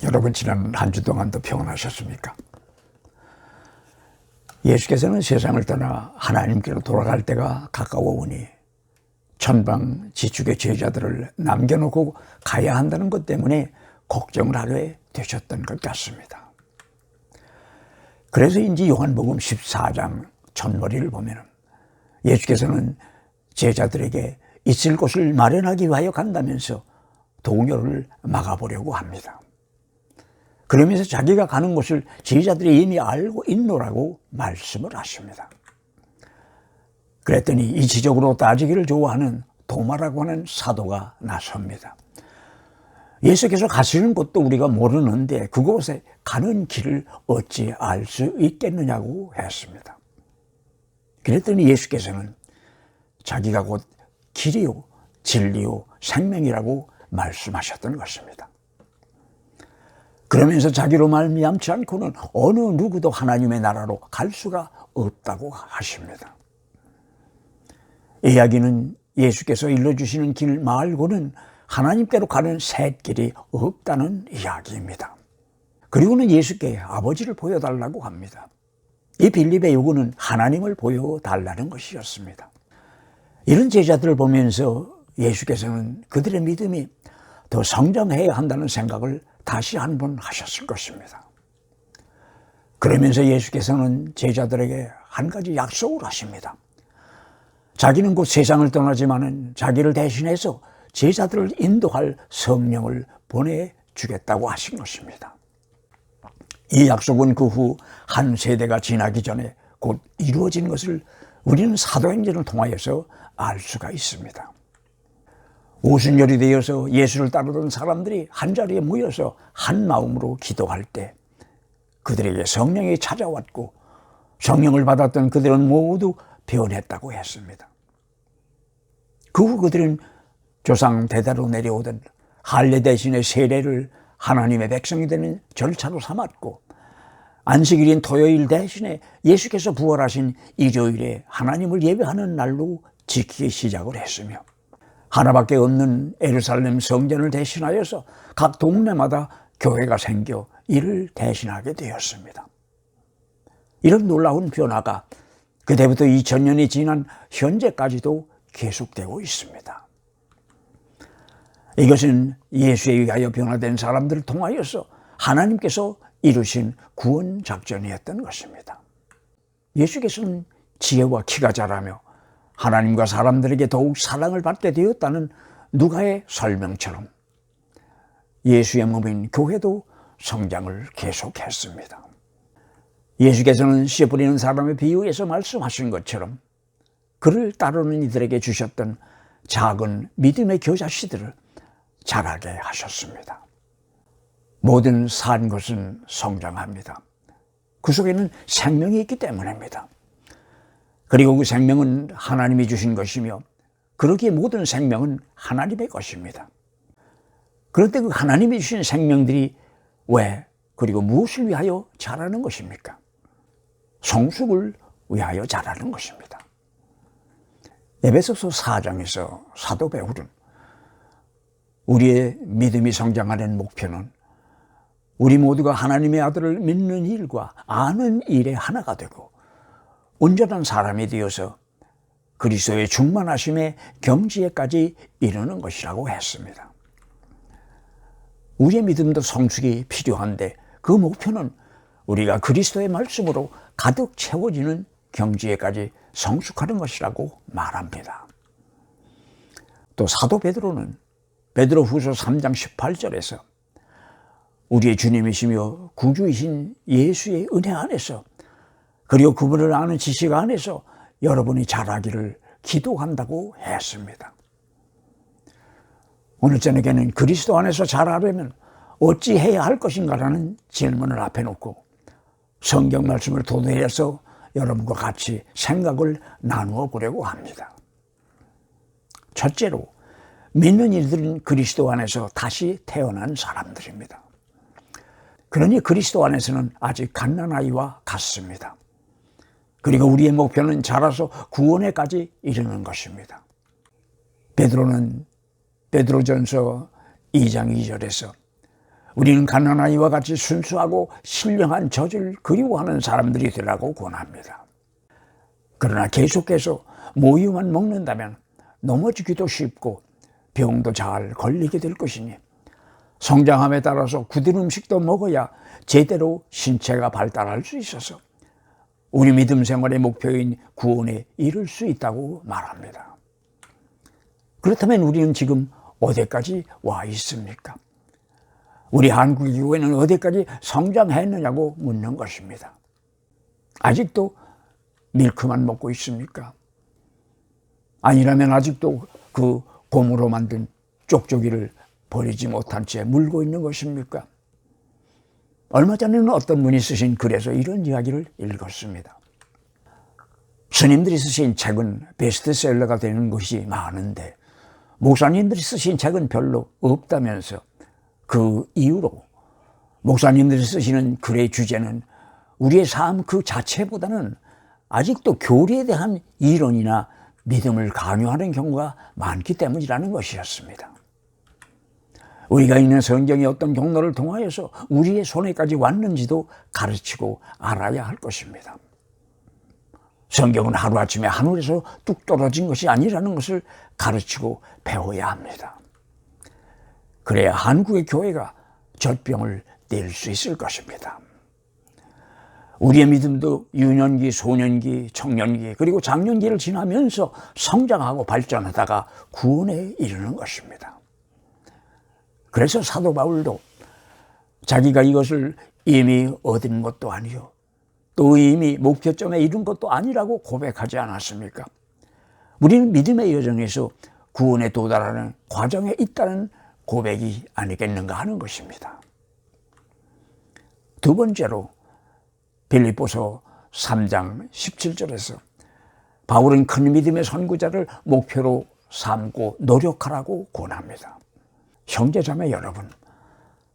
여러분 지난 한 주 동안도 평안하셨습니까? 예수께서는 세상을 떠나 하나님께로 돌아갈 때가 가까워 오니 천방 지축의 제자들을 남겨놓고 가야 한다는 것 때문에 걱정을 하게 되셨던 것 같습니다. 그래서인지 요한복음 14장 첫머리를 보면 예수께서는 제자들에게 있을 곳을 마련하기 위하여 간다면서 동요를 막아보려고 합니다. 그러면서 자기가 가는 곳을 제자들이 이미 알고 있노라고 말씀을 하십니다. 그랬더니 이치적으로 따지기를 좋아하는 도마라고 하는 사도가 나섭니다. 예수께서 가시는 곳도 우리가 모르는데 그곳에 가는 길을 어찌 알 수 있겠느냐고 했습니다. 그랬더니 예수께서는 자기가 곧 길이요 진리요 생명이라고 말씀하셨던 것입니다. 그러면서 자기로 말미암지 않고는 어느 누구도 하나님의 나라로 갈 수가 없다고 하십니다. 이 이야기는 예수께서 일러주시는 길 말고는 하나님께로 가는 새 길이 없다는 이야기입니다. 그리고는 예수께 아버지를 보여달라고 합니다. 이 빌립의 요구는 하나님을 보여달라는 것이었습니다. 이런 제자들을 보면서 예수께서는 그들의 믿음이 더 성장해야 한다는 생각을 다시 한번 하셨을 것입니다. 그러면서 예수께서는 제자들에게 한 가지 약속을 하십니다. 자기는 곧 세상을 떠나지만은 자기를 대신해서 제자들을 인도할 성령을 보내주겠다고 하신 것입니다. 이 약속은 그 후 한 세대가 지나기 전에 곧 이루어진 것을 우리는 사도행전을 통하여서 알 수가 있습니다. 오순절이 되어서 예수를 따르던 사람들이 한자리에 모여서 한 마음으로 기도할 때 그들에게 성령이 찾아왔고 성령을 받았던 그들은 모두 변했다고 했습니다. 그 후 그들은 조상 대대로 내려오던 할례 대신의 세례를 하나님의 백성이 되는 절차로 삼았고 안식일인 토요일 대신에 예수께서 부활하신 일요일에 하나님을 예배하는 날로 지키기 시작을 했으며 하나밖에 없는 예루살렘 성전을 대신하여서 각 동네마다 교회가 생겨 이를 대신하게 되었습니다. 이런 놀라운 변화가 그때부터 2000년이 지난 현재까지도 계속되고 있습니다. 이것은 예수에 의하여 변화된 사람들을 통하여서 하나님께서 이루신 구원 작전이었던 것입니다. 예수께서는 지혜와 키가 자라며 하나님과 사람들에게 더욱 사랑을 받게 되었다는 누가의 설명처럼 예수의 몸인 교회도 성장을 계속했습니다. 예수께서는 씨 뿌리는 사람의 비유에서 말씀하신 것처럼 그를 따르는 이들에게 주셨던 작은 믿음의 겨자씨들을 자라게 하셨습니다. 모든 산 것은 성장합니다. 그 속에는 생명이 있기 때문입니다. 그리고 그 생명은 하나님이 주신 것이며 그러기에 모든 생명은 하나님의 것입니다. 그런데 그 하나님이 주신 생명들이 왜 그리고 무엇을 위하여 자라는 것입니까? 성숙을 위하여 자라는 것입니다. 에베소서 4장에서 사도 바울은 우리의 믿음이 성장하는 목표는 우리 모두가 하나님의 아들을 믿는 일과 아는 일에 하나가 되고 온전한 사람이 되어서 그리스도의 충만하심의 경지에까지 이르는 것이라고 했습니다. 우리의 믿음도 성숙이 필요한데 그 목표는 우리가 그리스도의 말씀으로 가득 채워지는 경지에까지 성숙하는 것이라고 말합니다. 또 사도 베드로는 베드로후서 3장 18절에서 우리의 주님이시며 구주이신 예수의 은혜 안에서 그리고 그분을 아는 지식 안에서 여러분이 자라기를 기도한다고 했습니다. 오늘 저녁에는 그리스도 안에서 자라려면 어찌 해야 할 것인가라는 질문을 앞에 놓고 성경 말씀을 도대해서 여러분과 같이 생각을 나누어 보려고 합니다. 첫째로 믿는 이들은 그리스도 안에서 다시 태어난 사람들입니다. 그러니 그리스도 안에서는 아직 갓난아이와 같습니다. 그리고 우리의 목표는 자라서 구원에까지 이르는 것입니다. 베드로는 베드로전서 2장 2절에서 우리는 가난아이와 같이 순수하고 신령한 젖을 그리워하는 사람들이 되라고 권합니다. 그러나 계속해서 모유만 먹는다면 넘어지기도 쉽고 병도 잘 걸리게 될 것이니 성장함에 따라서 굳은 음식도 먹어야 제대로 신체가 발달할 수 있어서 우리 믿음 생활의 목표인 구원에 이를 수 있다고 말합니다. 그렇다면 우리는 지금 어디까지 와 있습니까? 우리 한국의 교회는 어디까지 성장했느냐고 묻는 것입니다. 아직도 밀크만 먹고 있습니까? 아니라면 아직도 그 곰으로 만든 쪽쪽이를 버리지 못한 채 물고 있는 것입니까? 얼마 전에는 어떤 분이 쓰신 글에서 이런 이야기를 읽었습니다. 스님들이 쓰신 책은 베스트셀러가 되는 것이 많은데 목사님들이 쓰신 책은 별로 없다면서 그 이유로 목사님들이 쓰시는 글의 주제는 우리의 삶 그 자체보다는 아직도 교리에 대한 이론이나 믿음을 강요하는 경우가 많기 때문이라는 것이었습니다. 우리가 읽는 성경의 어떤 경로를 통하여서 우리의 손에까지 왔는지도 가르치고 알아야 할 것입니다. 성경은 하루아침에 하늘에서 뚝 떨어진 것이 아니라는 것을 가르치고 배워야 합니다. 그래야 한국의 교회가 젖병을 뗄 수 있을 것입니다. 우리의 믿음도 유년기, 소년기, 청년기 그리고 장년기를 지나면서 성장하고 발전하다가 구원에 이르는 것입니다. 그래서 사도 바울도 자기가 이것을 이미 얻은 것도 아니요 또 이미 목표점에 이른 것도 아니라고 고백하지 않았습니까? 우리는 믿음의 여정에서 구원에 도달하는 과정에 있다는 고백이 아니겠는가 하는 것입니다. 두 번째로 빌립보서 3장 17절에서 바울은 큰 믿음의 선구자를 목표로 삼고 노력하라고 권합니다. 형제자매 여러분,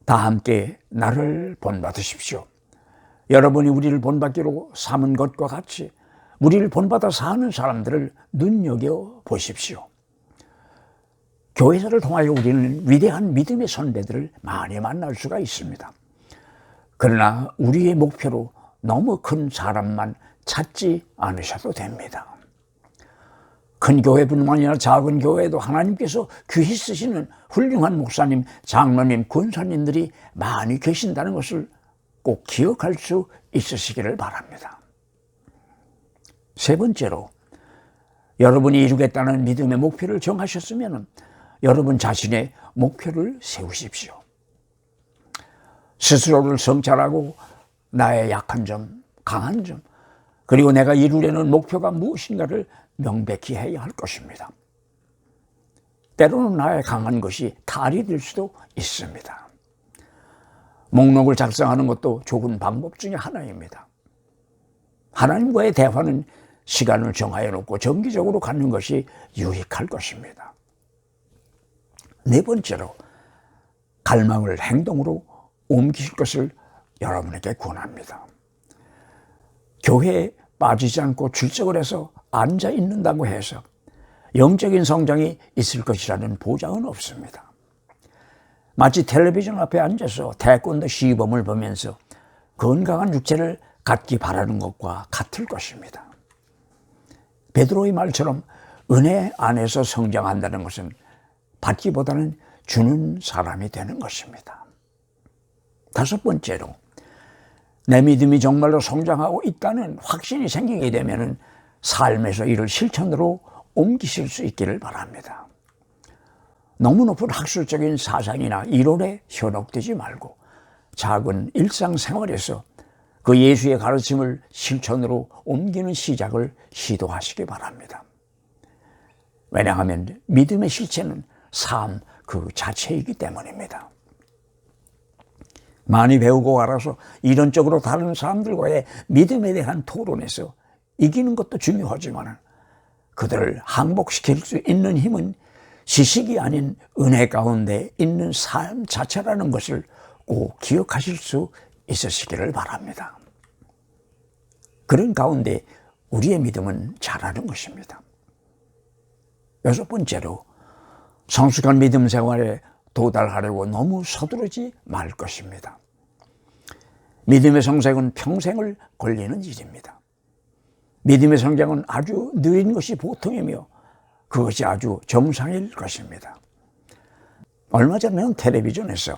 다 함께 나를 본받으십시오. 여러분이 우리를 본받기로 삼은 것과 같이 우리를 본받아 사는 사람들을 눈여겨보십시오. 교회사를 통하여 우리는 위대한 믿음의 선배들을 많이 만날 수가 있습니다. 그러나 우리의 목표로 너무 큰 사람만 찾지 않으셔도 됩니다. 큰 교회뿐만 아니라 작은 교회에도 하나님께서 귀히 쓰시는 훌륭한 목사님, 장로님, 권사님들이 많이 계신다는 것을 꼭 기억할 수 있으시기를 바랍니다. 세 번째로, 여러분이 이루겠다는 믿음의 목표를 정하셨으면 여러분 자신의 목표를 세우십시오. 스스로를 성찰하고 나의 약한 점, 강한 점, 그리고 내가 이루려는 목표가 무엇인가를 명백히 해야 할 것입니다. 때로는 나의 강한 것이 탈이 될 수도 있습니다. 목록을 작성하는 것도 좋은 방법 중에 하나입니다. 하나님과의 대화는 시간을 정하여 놓고 정기적으로 갖는 것이 유익할 것입니다. 네 번째로, 갈망을 행동으로 옮기실 것을 여러분에게 권합니다. 교회에 빠지지 않고 출석을 해서 앉아 있는다고 해서 영적인 성장이 있을 것이라는 보장은 없습니다. 마치 텔레비전 앞에 앉아서 태권도 시범을 보면서 건강한 육체를 갖기 바라는 것과 같을 것입니다. 베드로의 말처럼 은혜 안에서 성장한다는 것은 받기보다는 주는 사람이 되는 것입니다. 다섯 번째로, 내 믿음이 정말로 성장하고 있다는 확신이 생기게 되면 삶에서 이를 실천으로 옮기실 수 있기를 바랍니다. 너무 높은 학술적인 사상이나 이론에 현혹되지 말고 작은 일상생활에서 그 예수의 가르침을 실천으로 옮기는 시작을 시도하시기 바랍니다. 왜냐하면 믿음의 실체는 삶 그 자체이기 때문입니다. 많이 배우고 알아서 이론적으로 다른 사람들과의 믿음에 대한 토론에서 이기는 것도 중요하지만 그들을 항복시킬 수 있는 힘은 지식이 아닌 은혜 가운데 있는 삶 자체라는 것을 꼭 기억하실 수 있으시기를 바랍니다. 그런 가운데 우리의 믿음은 자라는 것입니다. 여섯 번째로, 성숙한 믿음 생활의 도달하려고 너무 서두르지 말 것입니다. 믿음의 성장은 평생을 걸리는 일입니다. 믿음의 성장은 아주 느린 것이 보통이며 그것이 아주 정상일 것입니다. 얼마 전에는 텔레비전에서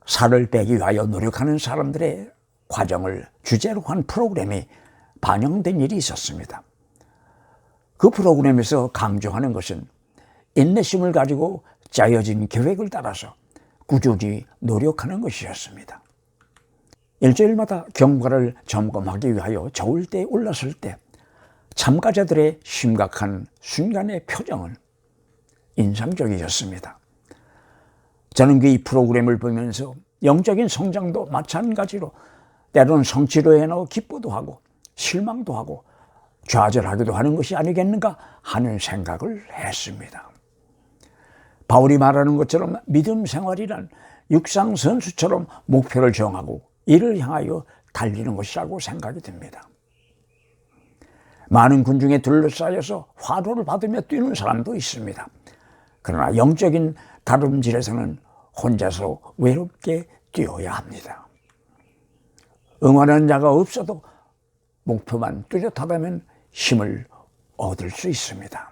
살을 빼기 위하여 노력하는 사람들의 과정을 주제로 한 프로그램이 반영된 일이 있었습니다. 그 프로그램에서 강조하는 것은 인내심을 가지고 짜여진 계획을 따라서 꾸준히 노력하는 것이었습니다. 일주일마다 경과를 점검하기 위하여 저울대에 올랐을 때 참가자들의 심각한 순간의 표정은 인상적이었습니다. 저는 그 이 프로그램을 보면서 영적인 성장도 마찬가지로 때로는 성취로 인하여 기쁘도 하고 실망도 하고 좌절하기도 하는 것이 아니겠는가 하는 생각을 했습니다. 바울이 말하는 것처럼 믿음 생활이란 육상 선수처럼 목표를 정하고 이를 향하여 달리는 것이라고 생각이 듭니다. 많은 군중에 둘러싸여서 화로를 받으며 뛰는 사람도 있습니다. 그러나 영적인 다름질에서는 혼자서 외롭게 뛰어야 합니다. 응원하는 자가 없어도 목표만 뚜렷하다면 힘을 얻을 수 있습니다.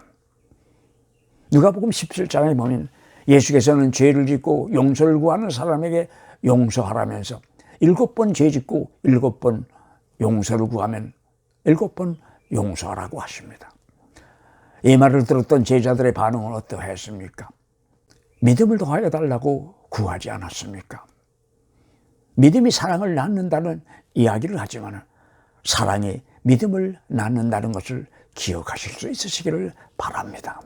누가복음 17장에 보면 예수께서는 죄를 짓고 용서를 구하는 사람에게 용서하라면서 7번 죄 짓고 7번 용서를 구하면 7번 용서하라고 하십니다. 이 말을 들었던 제자들의 반응은 어떠했습니까? 믿음을 더하여 달라고 구하지 않았습니까? 믿음이 사랑을 낳는다는 이야기를 하지만 사랑이 믿음을 낳는다는 것을 기억하실 수 있으시기를 바랍니다.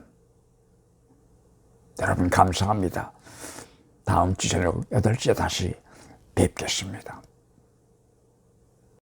여러분 감사합니다. 다음 주 저녁 8시에 다시 뵙겠습니다.